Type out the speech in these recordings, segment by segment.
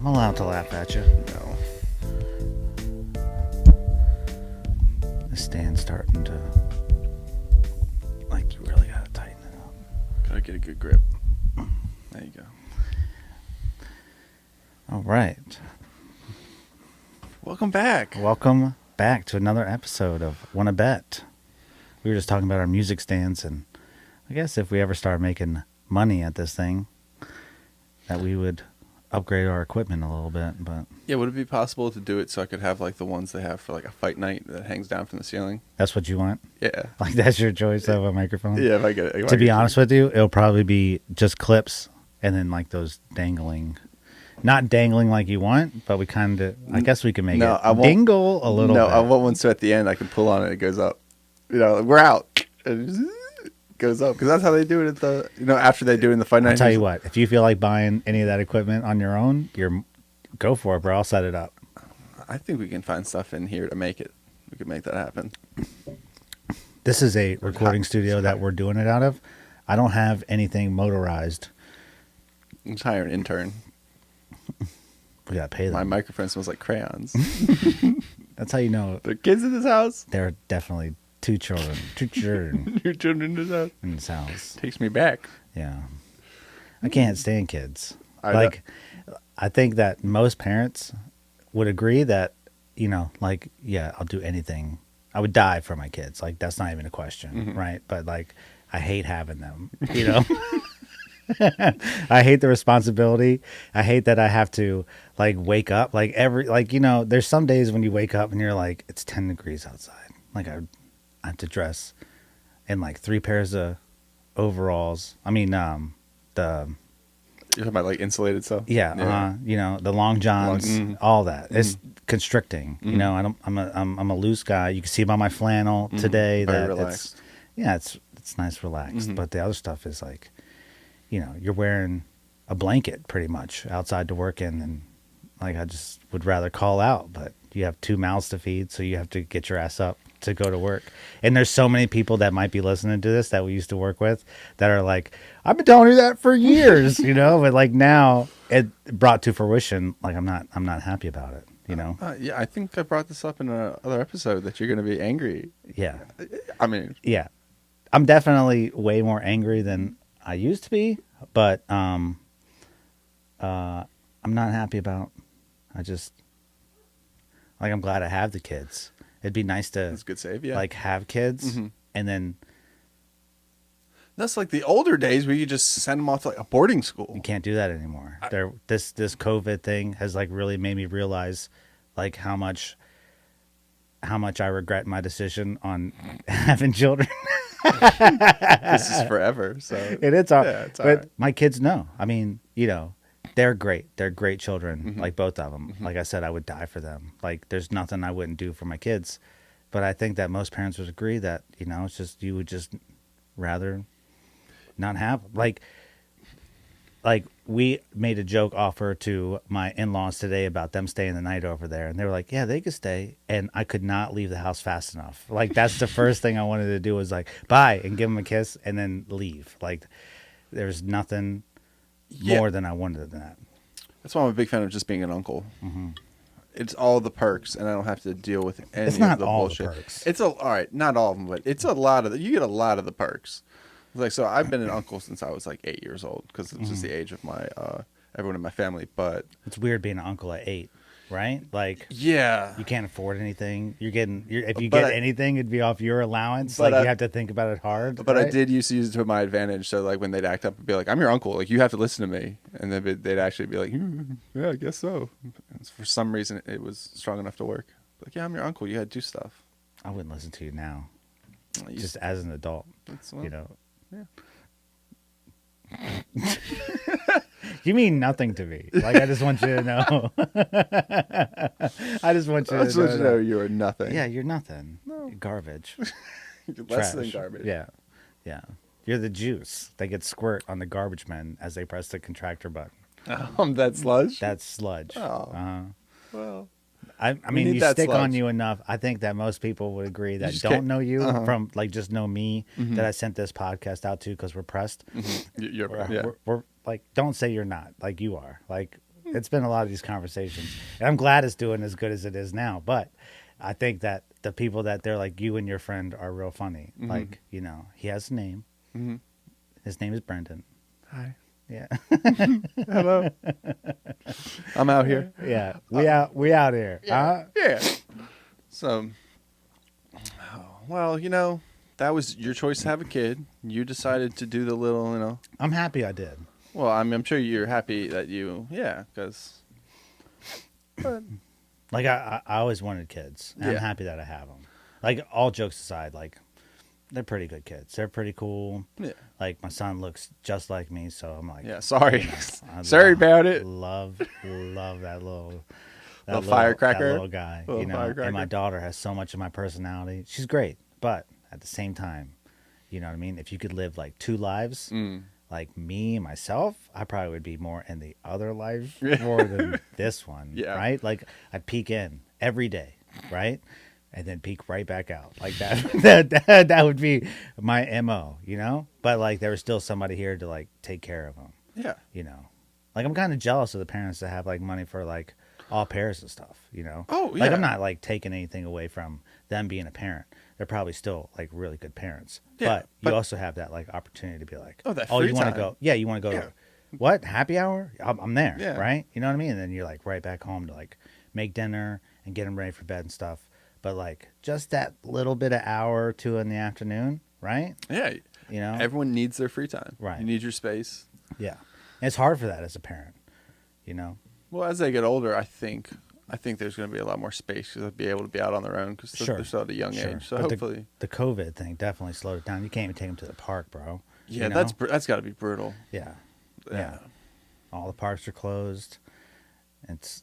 I'm allowed to laugh at you. No. The stand's starting to, like, you really gotta tighten it up. Gotta get a good grip. There you go. All right. Welcome back. Welcome back to another episode of Wanna Bet. We were just talking about our music stands, and I guess if we ever start making money at this thing, that we would upgrade our equipment a little bit. But Yeah, would it be possible to do it so I could have like the ones they have for like a fight night that hangs down from the ceiling? that's what you want? Yeah. Like, that's your choice of a microphone? Yeah, if I get it. To be honest with you, it'll probably be just clips and then like those dangling, not dangling like you want, but we kind of, I guess we can make No, it I won't- dingle a little No, bit. I want one so at the end I can pull on it, it goes up. You know, we're out. And it just goes up. Because that's how they do it at the, after they do it in the fight night. I'll tell you what, if you feel like buying any of that equipment on your own, go for it, bro. I'll set it up. I think we can find stuff in here to make it. We could make that happen. This is a recording studio that we're doing it out of. I don't have anything motorized. Let's hire an intern. We gotta pay them. My microphone smells like crayons. That's how you know There are kids in this house. there are definitely two children Your children in this house. in this house. Takes me back. Yeah. I can't stand kids. I know. I think that most parents would agree that, yeah, I'll do anything. I would die for my kids. Like, that's not even a question, right? But, like, I hate having them, I hate the responsibility. I hate that I have to, like, wake up. Like, there's some days when you wake up and you're like, it's 10 degrees outside. Like, I have to dress in, like, 3 pairs of overalls. I mean, the... You're talking about like insulated stuff? Yeah. The long johns, all that. It's constricting. I'm a loose guy. You can see by my flannel today Very that relaxed. it's nice, relaxed. But the other stuff is like, you're wearing a blanket pretty much outside to work in, and like I just would rather call out. But you have 2 mouths to feed, so you have to get your ass up to go to work. And there's so many people that might be listening to this that we used to work with that are like, I've been telling you that for years, but like now it brought to fruition. Like I'm not happy about it, Yeah, I think I brought this up in another episode that you're going to be angry. Yeah. I mean, Yeah. I'm definitely way more angry than I used to be, but I'm not happy about, I'm glad I have the kids. It'd be nice to that's a good save. Yeah. like have kids and then That's like the older days where you just send them off to like a boarding school. you can't do that anymore. This COVID thing has like really made me realize like how much I regret my decision on having children. This is forever. So And it's all, Yeah, it's all but right. my kids know. I mean, they're great. They're great children, like both of them. Like I said, I would die for them. Like there's nothing I wouldn't do for my kids. But I think that most parents would agree that, it's just, you would just rather not have them. Like we made a joke offer to my in-laws today about them staying the night over there. And they were like, yeah, they could stay. And I could not leave the house fast enough. Like that's the first thing I wanted to do was like, bye, and give them a kiss and then leave. Like there's nothing more than I wanted than that. That's why I'm a big fan of just being an uncle. It's all the perks, and I don't have to deal with any It's not of the all the bullshit. perks. All right, not all of them, but it's a lot of you get a lot of the perks. Like so, I've been an uncle since I was like 8 years old because it's just the age of my everyone in my family. But It's weird being an uncle at 8, right? Like yeah, you can't afford anything. If you But get I- anything, it'd be off your allowance. But Like I- you have to think about it hard. But I right? did used to use it to my advantage. So like when they'd act up, I'd be like, "I'm your uncle. Like you have to listen to me," and then they'd actually be like, "Yeah, I guess so." And for some reason, it was strong enough to work. Like, yeah, I'm your uncle. You got to do stuff. I wouldn't listen to you now, You- just as an adult. well, Yeah. Yeah. You mean nothing to me. Like I just want you to know. I just want you I just to want know. you to know that- you are nothing. Yeah, you're nothing. No. You're garbage. You're less than Trash. garbage. Yeah. Yeah. You're the juice that gets squirt on the garbage men as they press the contractor button. That sludge. That's sludge. Oh. Well, I We mean, need you that stick on sludge. you enough. I think that most people would agree that just don't can't- know you Uh-huh. from like just know me that I sent this podcast out to because we're pressed. you're We're, yeah. we're like, don't say you're not like you are. Like It's been a lot of these conversations, and I'm glad it's doing as good as it is now. But I think that the people that they're like you and your friend are real funny. Like, you know, he has a name. Mm-hmm. His name is Brendan. Hi. Yeah. Hello. I'm out here. Yeah. We out here. Huh? Yeah. So, well, you know, that was your choice to have a kid. You decided to do the little, you know. I'm happy I did. Well, I'm sure you're happy that because. Like I always wanted kids, and I'm Yeah. happy that I have them. Like, all jokes aside, like, they're pretty good kids. They're pretty cool. Yeah. Like, my son looks just like me, so I'm like, Yeah. Sorry. I Sorry about it. Love that little firecracker? that little guy. Little You know, firecracker. and my daughter has so much of my personality. She's great, but at the same time, you know what I mean. If you could live like two lives, like me myself, I probably would be more in the other life more than this one. Yeah. Right? Like, I'd peek in every day, right? And then peek right back out. Like that would be my MO, you know? But like, there was still somebody here to like take care of them, Yeah. you know? Like, I'm kind of jealous of the parents that have like money for like all pairs and stuff, you know? Oh, Like, yeah. I'm not like taking anything away from them being a parent. They're probably still like really good parents. Yeah, But you but- also have that like opportunity to be like, Oh, that you free want to time. go? Yeah, you want to go Yeah. to what? Happy hour? I'm there, Yeah. right? You know what I mean? And then you're like right back home to like make dinner and get them ready for bed and stuff. But like, just that little bit of hour or two in the afternoon, right? Yeah. You know? Everyone needs their free time. Right. You need your space. Yeah. And it's hard for that as a parent, you know? Well, as they get older, I think there's going to be a lot more space because they'll be able to be out on their own because Sure. they're still at a young Sure. age. So But hopefully, the COVID thing definitely slowed it down. You can't even take them to the park, bro. yeah, you know? that's got to be brutal. Yeah. Yeah. All the parks are closed. It's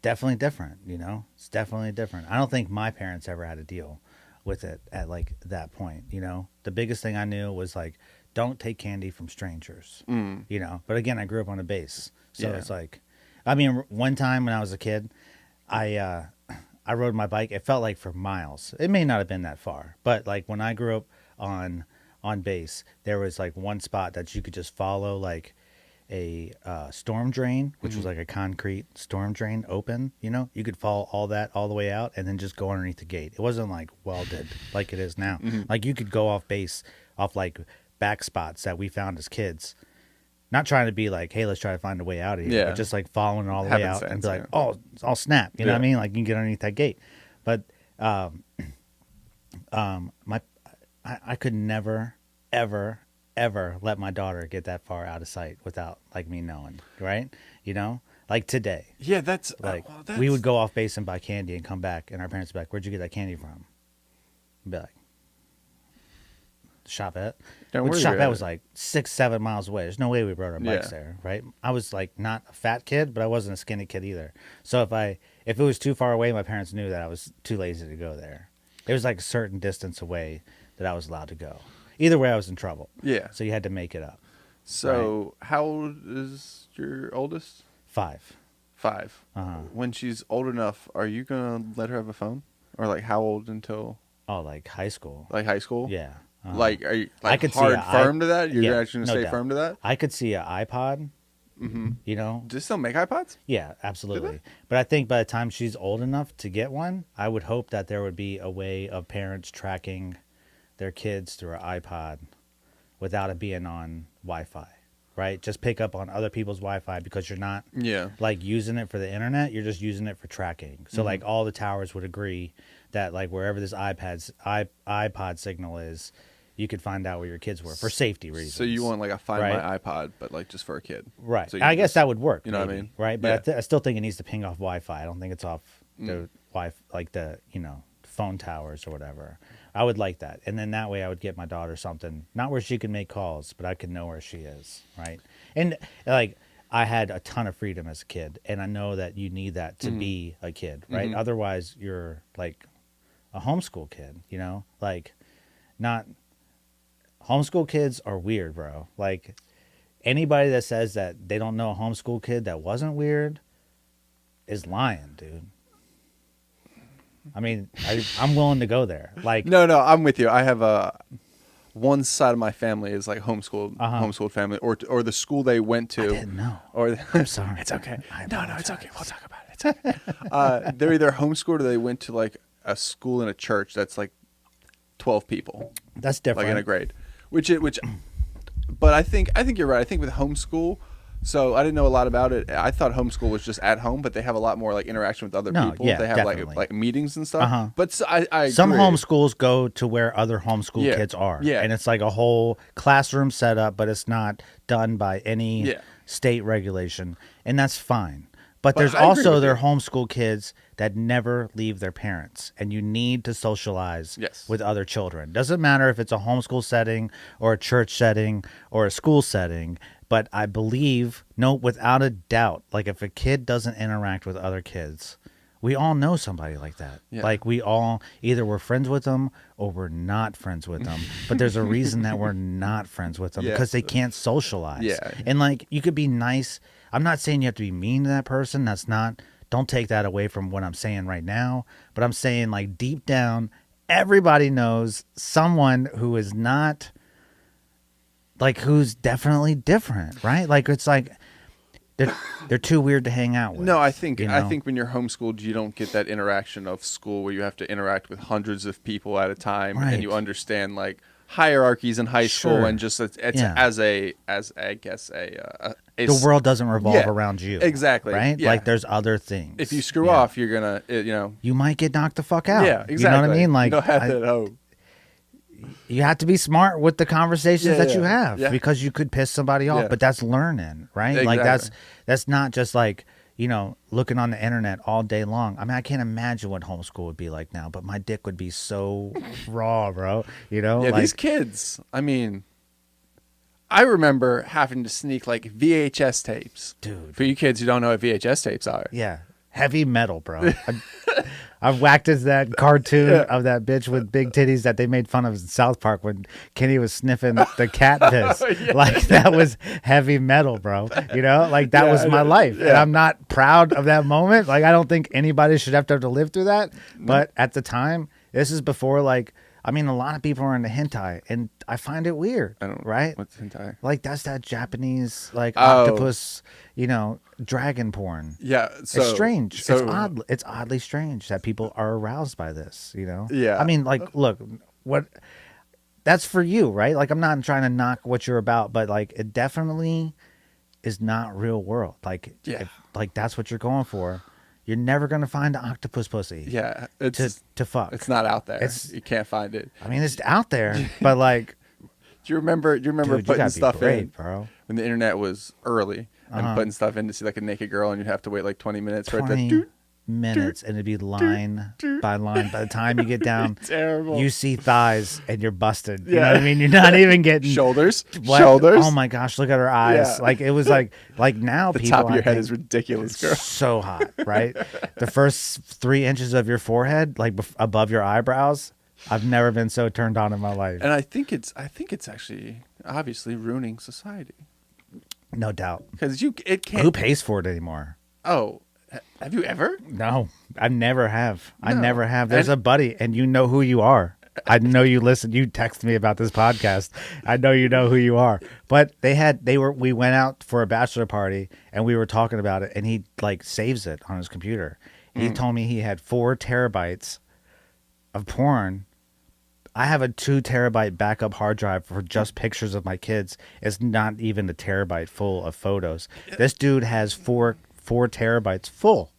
definitely different, you know? It's definitely different. I don't think my parents ever had to deal with it at like that point, you know? The biggest thing I knew was like, don't take candy from strangers, you know? But again, I grew up on a base. So Yeah. it's like, I mean, one time when I was a kid, I rode my bike. It felt like for miles. It may not have been that far, but like when I grew up on base, there was like one spot that you could just follow, like a storm drain, which was like a concrete storm drain open. You know, you could follow all that all the way out and then just go underneath the gate. It wasn't like welded like it is now. Like, you could go off base, off like back spots that we found as kids. Not trying to be like, hey, let's try to find a way out of here. Yeah. But just like following it all the way Having out and sense, be like, yeah. oh, I'll snap. You know what I Yeah. mean? Like, you can get underneath that gate. But I could never, ever, ever let my daughter get that far out of sight without like me knowing, right? You know, like today, Yeah, that's like well, that's, we would go off base and buy candy and come back, and our parents would be like, "Where'd you get that candy from?" I'd be like, "Shop at." Don't Which worry shop about at was it. like 6-7 miles away. There's no way we rode our bikes Yeah. there, right? I was like not a fat kid, but I wasn't a skinny kid either. So if it was too far away, my parents knew that I was too lazy to go there. It was like a certain distance away that I was allowed to go. Either way, I was in trouble. Yeah. So you had to make it up. So how old is your oldest? 5. 5. Uh-huh. When she's old enough, are you gonna let her have a phone, or like how old until Oh, like high school. like high school? Yeah. Uh-huh. Like, are you I like could see hard a firm to that? You're yeah, actually no gonna stay doubt. firm to that? I could see an iPod. You know, Do they still make iPods? yeah, absolutely. But I think by the time she's old enough to get one, I would hope that there would be a way of parents tracking their kids through an iPod without it being on Wi-Fi, right? Just pick up on other people's Wi-Fi because you're not Yeah. like using it for the internet. You're just using it for tracking. So like all the towers would agree that like wherever this iPod signal is, you could find out where your kids were for safety reasons. So you want like a Find Right. My iPod, but like just for a kid, Right. So you I guess just- that would work. you know what I maybe, mean? Right. But Yeah. I still think it needs to ping off Wi-Fi. I don't think it's off the Wi, like the phone towers or whatever. I would like that, and then that way I would get my daughter something, not where she can make calls, but I can know where she is. Right. And like I had a ton of freedom as a kid, and I know that you need that to be a kid. Right. Otherwise, you're like a homeschool kid. You know, like not. Homeschool kids are weird, bro. Like, anybody that says that they don't know a homeschool kid that wasn't weird is lying, dude. I mean, I'm willing to go there. Like, No, I'm with you. I have one side of my family is like homeschooled family, or the school they went to. I didn't know. Or I'm sorry. It's okay. I No, it's apologize. okay. We'll talk about it. It's okay. They're either homeschooled or they went to like a school in a church that's like 12 people, That's different. like in a grade. But I think you're right. I think with homeschool, so I didn't know a lot about it. I thought homeschool was just at home, but they have a lot more like interaction with other No, people. yeah, They have definitely. like meetings and stuff. Uh-huh. But I Some agree. homeschools go to where other homeschool Yeah, kids are. yeah. And it's like a whole classroom setup, but it's not done by any Yeah. state regulation. And that's fine. But there's I agree also with their you. homeschool kids that never leave their parents. And you need to socialize Yes. with other children. Doesn't matter if it's a homeschool setting or a church setting or a school setting. But I believe, no, without a doubt, like if a kid doesn't interact with other kids, we all know somebody like that. Yeah. Like we all either we're friends with them or we're not friends with them. But there's a reason that we're not friends with them Yeah. because they can't socialize. Yeah. And like you could be nice. I'm not saying you have to be mean to that person. That's not, don't take that away from what I'm saying right now. But I'm saying like deep down, everybody knows someone who is not like who's definitely different, right? Like it's like they're too weird to hang out with. No, I think you I know? think when you're homeschooled, you don't get that interaction of school where you have to interact with hundreds of people at a time, Right. and you understand like hierarchies in high school, Sure. and just it's Yeah. as I guess a the world doesn't revolve Yeah, around you. exactly, Right? yeah. Like there's other things. If you screw Yeah. off, you're gonna you might get knocked the fuck out. Yeah, exactly. You know what I mean? Like you don't have I- that at home. you have to be smart with the conversations Yeah, that you yeah, have yeah. because you could piss somebody off, Yeah. but that's learning, right? Like Exactly. that's not just like, you know, looking on the internet all day long. I mean, I can't imagine what homeschool would be like now, but my dick would be so raw, bro. You know, Yeah, like these kids. I mean, I remember having to sneak like VHS tapes. Dude. For you kids who don't know what VHS tapes are. yeah, heavy metal, bro. I've whacked into that cartoon of that bitch with big titties that they made fun of in South Park when Kenny was sniffing the cat piss. Like that was heavy metal, bro. You know, like that Yeah, was I my know. life, and Yeah. I'm not proud of that moment. Like I don't think anybody should have to live through that. But at the time, this is before like. I mean, a lot of people are into hentai, and I find it weird, I don't right? What's hentai? Like that's that Japanese like Oh. octopus, you know, dragon porn. Yeah, so It's strange. So, It's oddly strange that people are aroused by this. You know. Yeah. I mean, like, look, what? That's for you, right? Like, I'm not trying to knock what you're about, but like, it definitely is not real world. Like, Yeah. like that's what you're going for. You're never gonna find an octopus pussy. Yeah, To fuck. it's not out there. It's- You can't find it. I mean, it's out there, but like, Do you remember? dude, you putting gotta be stuff brave, in bro. when the internet was early and Uh-huh. putting stuff in to see like a naked girl, and you'd have to wait like 20 minutes for it to. 20 minutes, and it'd be line by line. By the time you get down, Terrible. you see thighs, and you're busted. You know Yeah. what I mean? You're not even getting Shoulders, What? shoulders. Oh my gosh, look at her eyes. Yeah. Like it was like now The people top of your I head think, is ridiculous, girl. so hot, right? The first 3 inches of your forehead, like above your eyebrows, I've never been so turned on in my life. And I think it's actually obviously ruining society No doubt. because it can't. Who pays for it anymore? Oh, have you ever? No, I never have. I No. never have. There's And- a buddy, and you know who you are. I know you listen. You text me about this podcast. I know you know who you are. But we went out for a bachelor party, and we were talking about it, and he like saves it on his computer. He told me he had 4 terabytes of porn. I have a 2 terabyte backup hard drive for just pictures of my kids. It's not even a terabyte full of photos. This dude has 4 terabytes full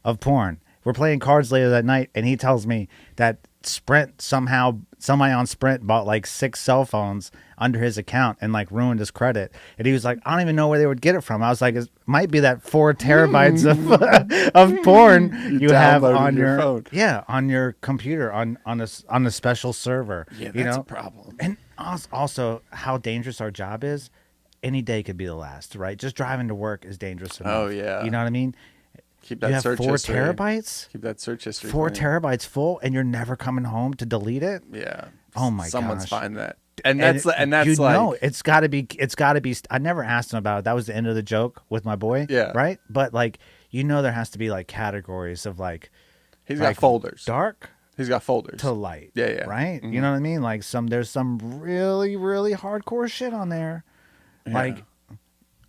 of porn. We're playing cards later that night, and he tells me that Sprint somebody on Sprint bought like 6 cell phones under his account and like ruined his credit. And he was like, I don't even know where they would get it from. I was like, it might be that 4 terabytes of porn you have downloaded on your phone. on your computer on a special server. Yeah, you that's know? a problem. And also how dangerous our job is. Any day could be the last, right? Just driving to work is dangerous enough. Oh, yeah. You know what I mean? Keep You that have search 4 history. terabytes? Keep that search history. 4 clean. terabytes full, and you're never coming home to delete it. Yeah. Oh my Someone's gosh. find that. And that's you like know, it's got to be. I never asked him about it. That was the end of the joke with my boy. Yeah. Right. But like, you know, there has to be like categories of like he's like got folders. dark, He's got folders. to light. Yeah. Right? Mhm. You know what I mean? Like there's some really, really hardcore shit on there. Yeah. Like,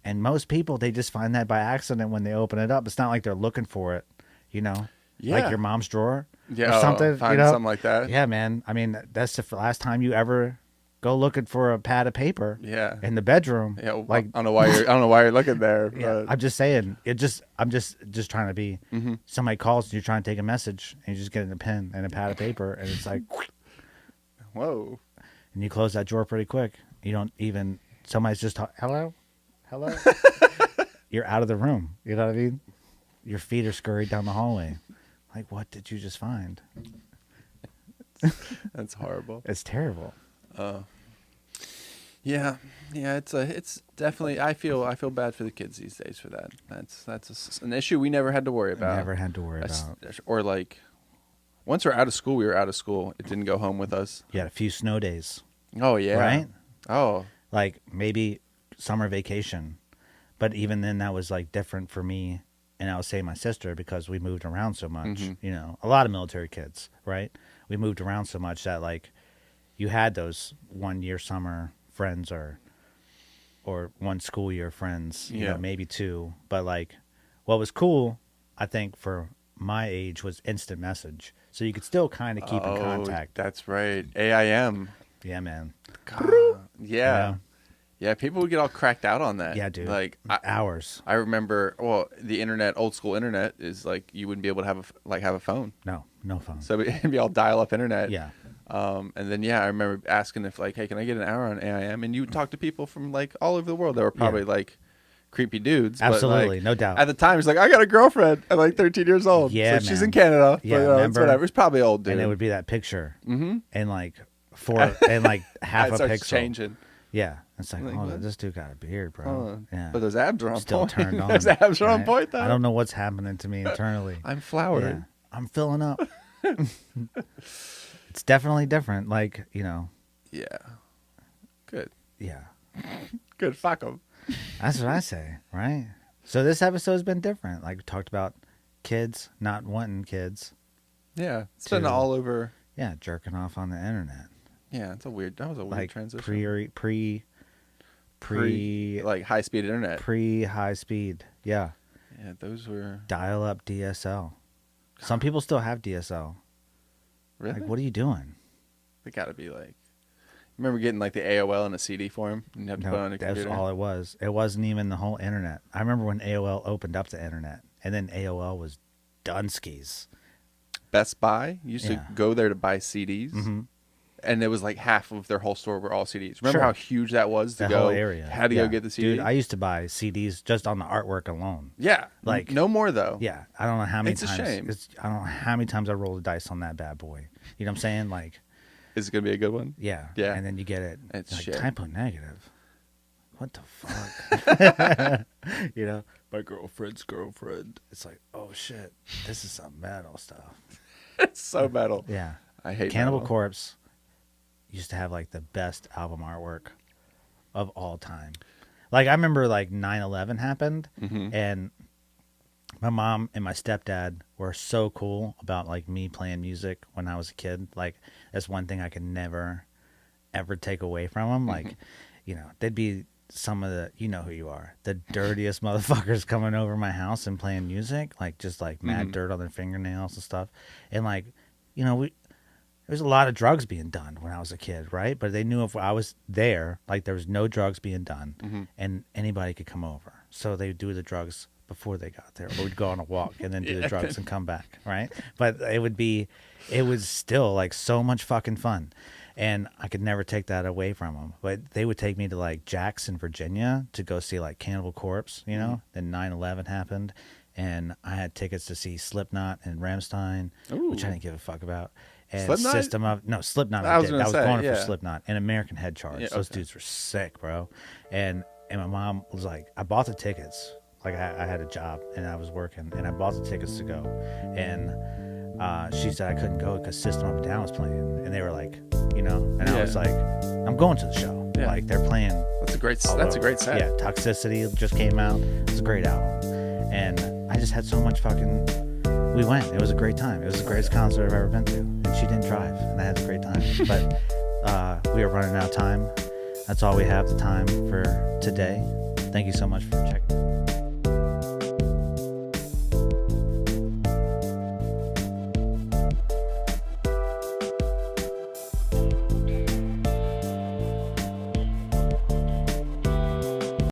and most people, they just find that by accident when they open it up. It's not like they're looking for it, you know? Yeah. Like your mom's drawer Yeah, or something, find you know? something like that. Yeah, man. I mean, that's the last time you ever go looking for a pad of paper Yeah. in the bedroom. Yeah, well, like, I don't know why you're looking there. yeah, But I'm just saying. I'm just trying to be. Mm-hmm. Somebody calls and you're trying to take a message, and you just get a pen and a pad of paper, and it's like, whoa. and you close that drawer pretty quick. You don't even. Somebody's just hello. You're out of the room. You know what I mean? Your feet are scurried down the hallway. Like, what did you just find? That's horrible. It's terrible. Yeah, it's definitely. I feel bad for the kids these days for that. That's an issue we never had to worry about. Never had to worry That's- about. Or like, once we're out of school, we were out of school. It didn't go home with us. You had a few snow days, Oh yeah. right? Oh Like maybe summer vacation, but even then that was like different for me. And I would say my sister, because we moved around so much. Mhm. You know, a lot of military kids, right? We moved around so much that like you had those 1 year summer friends or one school year friends, you Yeah. know, maybe two. But like what was cool, I think for my age, was instant message. So you could still kind of keep in contact. That's right. AIM. Yeah, man. God. Yeah. Yeah. People would get all cracked out on that. Yeah, dude. Like Hours. I remember. Well, the internet, old school internet, is like you wouldn't be able to have a phone. No phone. So it'd be all dial up internet. Yeah. And then I remember asking if like, hey, can I get an hour on AIM? And you would talk to people from like all over the world. They were probably like creepy dudes. Absolutely, but, like, no doubt. At the time, he's like, I got a girlfriend at like 13 years old. Yeah, so she's man. in Canada. Yeah, but, it's remember? whatever. It's probably old dude. And it would be that picture, Mm-hmm. and like half it a starts pixel. changing. Yeah, it's like, Like, oh, what? this dude got a beard, bro. Oh, Yeah, But those abs are on still point. turned on. Those abs are on right? point though. I don't know what's happening to me internally. I'm flowered. Yeah, I'm filling up. It's definitely different. Like, you know, Yeah. Good. yeah, Good. Fuck them. that's what I say, right? So this episode's been different. Like we talked about kids not wanting kids. Yeah. It's been To- all over. Yeah, jerking off on the internet. Yeah. That was a weird Like transition. pre like high speed internet. pre high speed. Yeah. Yeah. Those were Dial up DSL. Some people still have DSL. really. Like, what are you doing? They gotta be like. Remember getting like the AOL in a CD form and you have to put it on No, a that's computer. all it was. It wasn't even the whole internet. I remember when AOL opened up the internet, and then AOL was Dunskies. Best Buy used Yeah. to go there to buy CDs, Mm-hmm. and it was like half of their whole store were all CDs. Remember Sure. how huge that was to The go? whole area. Had to Yeah. go get the CD. Dude, I used to buy CDs just on the artwork alone. yeah, like- no more though. Yeah, I don't know how many It's a times. shame. I don't know how many times I rolled the dice on that bad boy. You know what I'm saying? Like, Is it gonna be a good one? yeah. Yeah. And then you get it. It's like, shit. typo negative. What the fuck? You know, my girlfriend's girlfriend. It's like, oh shit, this is some metal stuff. It's so metal. Yeah. I hate Cannibal metal. Corpse used to have like the best album artwork of all time. Like I remember like 9/11 happened, Mhm. and my mom and my stepdad were so cool about like me playing music when I was a kid. Like that's one thing I could never ever take away from them. Like, you know, they'd be some of the, you know who you are, the dirtiest motherfuckers coming over my house and playing music, like just like mad dirt on their fingernails and stuff. And like, you know, there was a lot of drugs being done when I was a kid, right? But they knew if I was there, like there was no drugs being done and anybody could come over. So they would do the drugs before they got there, or we'd go on a walk and then do the drugs and come back, right? But it was still like so much fucking fun. And I could never take that away from them. But they would take me to like Jackson, Virginia to go see like Cannibal Corpse, you know? Then 9/11 happened. And I had tickets to see Slipknot and Rammstein, which I Ooh. didn't give a fuck about. And Slipknot? Slipkot. I was did. gonna I was say, going yeah. for Slipknot and American Head Charge. Yeah, Those okay. dudes were sick, bro. And my mom was like, I bought the tickets. Like I had a job and I was working, and I bought the tickets to go. And she said I couldn't go because System of a Down was playing, and they were like, you know, and I Yeah. was like, I'm going to the show. Yeah. Like they're playing. That's a great. all That's a over. great set. Yeah, Toxicity just came out. It's a great album, and I just had so much fucking we went. It was a great time. It was the greatest concert I've ever been to. And she didn't drive, and I had a great time. But we are running out of time. That's all we have the time for today. Thank you so much for checking.